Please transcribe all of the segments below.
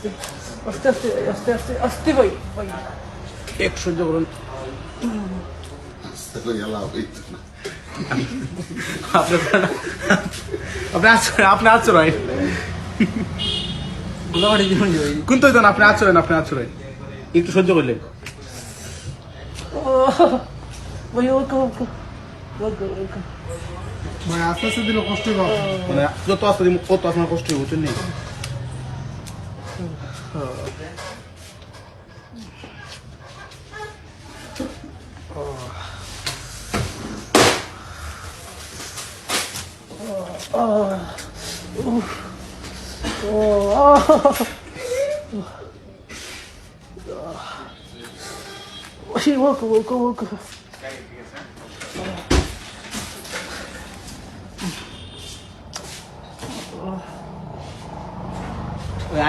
আস্তে আস্তে আস্তে আস্তে আস্তে আস্তে ভাই ভাই এক সহ্য করুন। আপনি আচরণ গোলাবাড়ি জীবন ভাই কিন্তু আপনি আচরণ একটু সহ্য করলেন। ভাই ওকে ওকে ওকে ওকে ভাই আস্তে আস্তে দিলে কষ্ট হবে। মানে যত আস্তে দিন কত আপনার কষ্ট হবে বুঝছেন নি? ওকে ওকে ওকে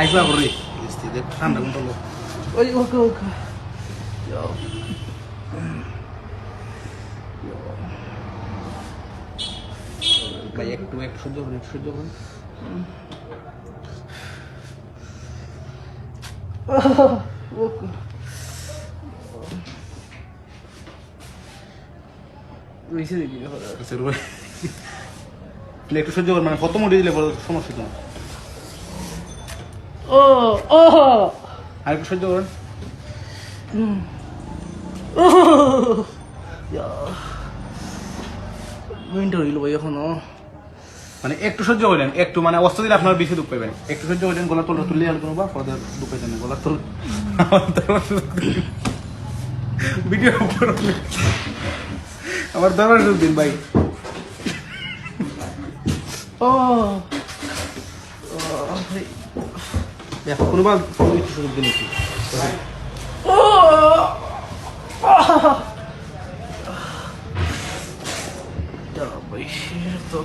আইসা করি ঠান্ডা কোনটা লোক ওই ওকে ওকে ভাই একটু একটু সহ্য করুন একটু সহ্য করুন। ওকে বেশি দেখি আচ্ছা ভাই একটু সহ্য করুন মানে কত মোটে দিলে বড় সমস্যা তো ও ও আর একটু সহ্য করুন। মিনিট হইল ভাই এখনো মানে একটু সহ্য করলেন একটু মানে অস্ত্র দিলে আপনার বেশি দুঃখ পাবেন। একটু সহ্য করলেন গলার তলটা তুললে আর কোনো বা পরে দুঃখ পাইতেন না গলার তল ভিডিও আমার দরবার দিন ভাই। ও কোনোবা একটু সুযোগ দিন একটু ও ভাই তো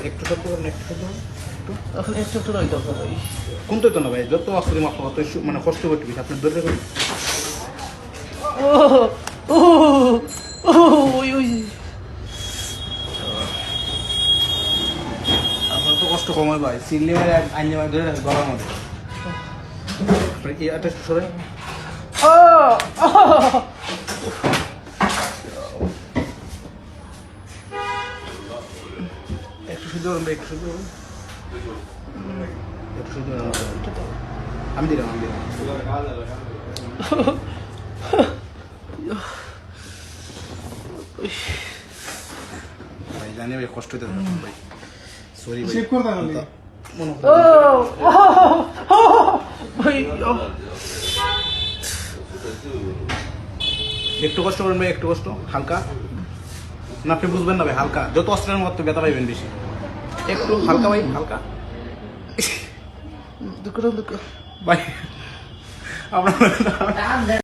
একটু সহ্য করেন একটু সহ্য করুন। এখন একটু একটু নয় দরকার ভাই কোন তো না ভাই যত অস্ত্র দিন আপনার অত মানে কষ্ট করতে বেশি আপনার ধরে রাখুন। ও ও ও ওই ওই আপনার তো কষ্ট কম হয় ভাই সিললে মানে আইনে মানে ধরে রাখে গলার মধ্যে এই আটা সরে ও একটু সহ্য করুন ভাই একটু সহ্য করুন একটু সহ্য করুন আমি দিলাম ভাই জানি ভাই কষ্ট হতে ভাই সরি ভাই চেক করে দেখালি মনে ও ভাই একটু কষ্ট করুন ভাই একটু কষ্ট হালকা না আপনি বুঝবেন না ভাই হালকা যত অস্ত্রের মতো ব্যথা পাইবেন বেশি একটু হালকা ভাই হালকা দুঃখ দুঃখ ভাই আপনার